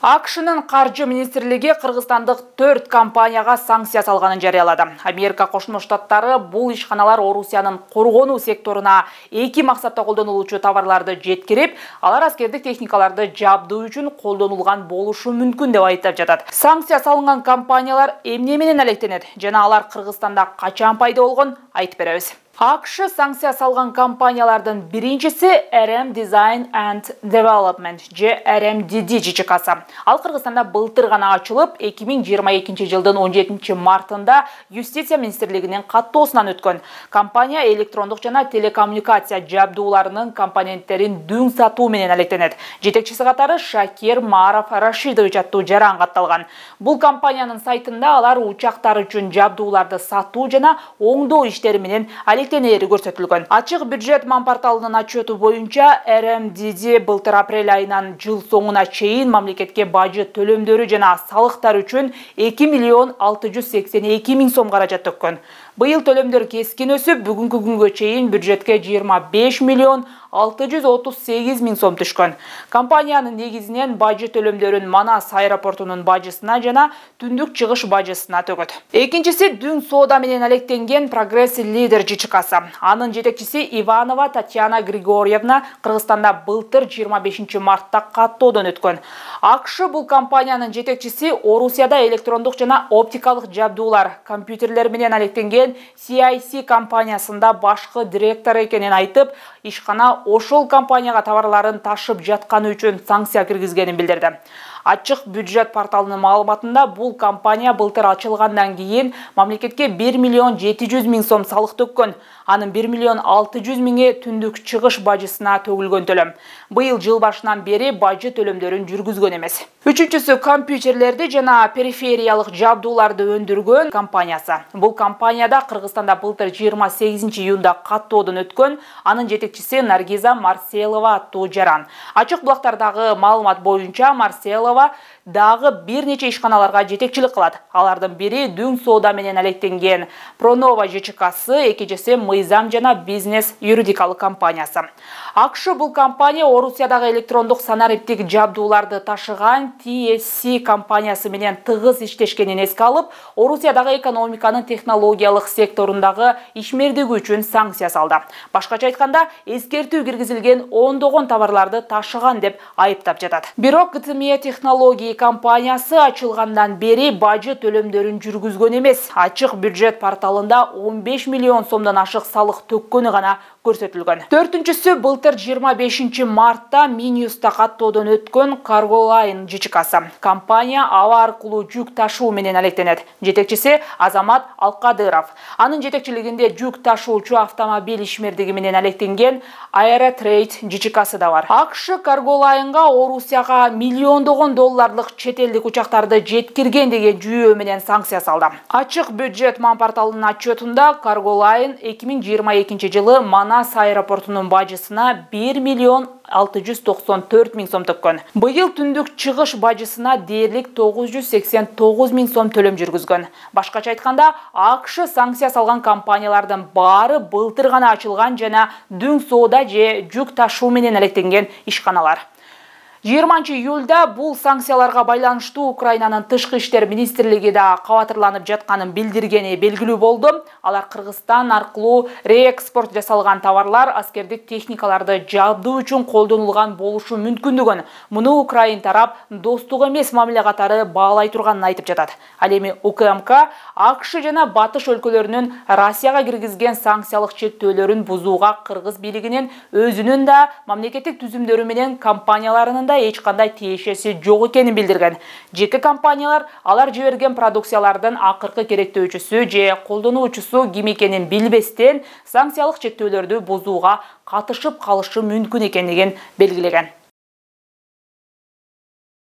АКШ-нын Каржы министрлиги Кыргызстандык 4 компанияга санкция салганын жарыялады. Америка Кошмо Штаттары бул ишканалар Орусиянын коргонуу секторуна эки максатта колдонулуучу товарларды жеткирип, алар аскердик техникаларды жабдуу үчүн колдонулган болушу мүмкүн деп айыптап жатат. Санкция салынган компаниялар эмне менен алектенет жана алар Кыргызстанда качан пайда болгон айтып беребиз. АКШ санкция салган компаниялардын биринчиси RM Design and Development же RMDD ЖЧКсы. Ал Кыргызстанда былтыр гана ачылып, 2022 жылдын 17 мартында Юстиция министрлигинин каттоосунан өткөн. Компания электрондук жана телекоммуникация жабдууларынын компоненттерин дүң сатуу менен алектенет. Жетекчиси катары Шакир Маров Рашидович аттуу жаран катталган. Бул компаниянын сайтында алар учактар үчүн жабдууларды сатуу жана оңдоо иштери менен алектенери көрсөтүлгөн. Ачык бюджет порталынын отчету боюнча RMDD былтыр апрель айынан жыл соңуна чейин мамлекетке бажы төлөмдөрү жана салыктар үчүн 2 миллион 682 миң сом каражат төккөн. Быйыл төлөмдөр кескин өсүп, бүгүнкү күнгө чейин бюджетке 25 миллион 638 миң сом түшкөн. Компаниянын негизинен бажы төлөмдөрүн Манас аэропортунун бажысына жана түндүк чыгыш бажысына төгөт. Экинчиси дүң соода менен алектенген Прогресс Лидер ЖЧКсы. Анын жетекчиси Иванова Татьяна Григорьевна Кыргызстанда былтыр 25 мартта каттоодон өткөн. АКШ бул компаниянын жетекчиси Орусияда электрондук жана оптикалык жабдуулар, компьютерлер менен алектенген CIC компаниясында башкы директор экенин айтып, ишкана ошол компанияга товарларын ташып жатканы үчүн санкция киргизгенин билдирди. Ачык бюджет порталынын маалыматында бул компания былтыр ачылгандан кийин мамлекетке 1 миллион 700 миң сом салык төккөн. Анын 1 миллион 600 миңи түндүк чыгыш бажысына төгүлгөн төлөм. Быйыл жыл башынан бери бажы төлөмдөрүн жүргүзгөн эмес. Үчүнчүсү компьютерлерди жана перифериялык жабдууларды өндүргөн компаниясы. Бул компанияда Кыргызстанда былтыр 28 июнда каттоодон өткөн. Анын жетекчиси Наргиза Марселова аттуу жаран. Ачык булактардагы маалымат боюнча Марселова дагы бир нече ишканаларга жетекчилик кылат. Алардын бири дүң соода менен алектенген Пронова ЖЧКсы, экинчиси Мыйзам жана бизнес юридикалык компаниясы. АКШ бул компания Орусиядагы электрондук санариптик жабдууларды ташыган TSC компаниясы менен тыгыз иштешкенин эске алып, Орусиядагы экономиканын технологиялык секторундагы ишмердиги үчүн санкция салды. Башкача айтканда, эскертүү киргизилген ондогон товарларды ташыган деп айыптап жатат. Бирок ГТМ технология компаниясы ачылгандан бери бажы төлөмдөрүн жүргүзгөн эмес. Ачык бюджет порталында 15 миллион сомдон ашык салык төккөнү гана көрсөтүлгөн. Төртүнчүсү былтыр 25 мартта Минюста каттоодон өткөн Cargoline ЖЧКсы. Компания аба аркылуу жүк ташуу менен алектенет. Жетекчиси Азамат Алкадыров. Анын жетекчилигинде жүк ташуучу автомобиль ишмердиги менен алектенген Aerotrade ЖЧКсы да бар. АКШ Cargoline'га Орусияга миллиондогон долларлык чет элдик учактарды жеткирген деген жүйө менен санкция салды. Ачык бюджет порталынын отчетунда Cargoline 2022 жылы Манас аэропортунун бажысына 1 миллион 694 миң сом төккөн. Быйыл түндүк чыгыш бажысына дээрлик 989 миң сом төлөм жүргүзгөн. Башкача айтканда, АКШ санкция салган компаниялардын баары былтыр гана ачылган жана дүң соода же жүк ташуу менен алектенген ишканалар. 20 июлда бул санкцияларга байланыштуу Украинанын тышкы иштер министрлиги да кабатырланып жатканын билдиргени белгилүү болду. Алар Кыргызстан аркылуу реэкспорт жасалган товарлар аскердик техникаларды жабдуу үчүн колдонулган болушу мүмкүндүгүн муну Украин тарап достук эмес мамиле катары баалай турганын айтып жатат. Ал эми УКМК АКШ жана Батыш өлкөлөрүнүн Россияга киргизген санкциялык чектөөлөрүн бузууга кыргыз бийлигинин өзүнүн да мамлекеттик түзүмдөрү менен компанияларынын эч кандай тиешеси жок экенин билдирген. Жеке компаниялар алар жиберген продукциялардын акыркы керектөөчүсү же колдонуучусу ким экенин билбестен санкциялык чектөөлөрдү бузууга катышып калышы мүмкүн экендигин белгилеген.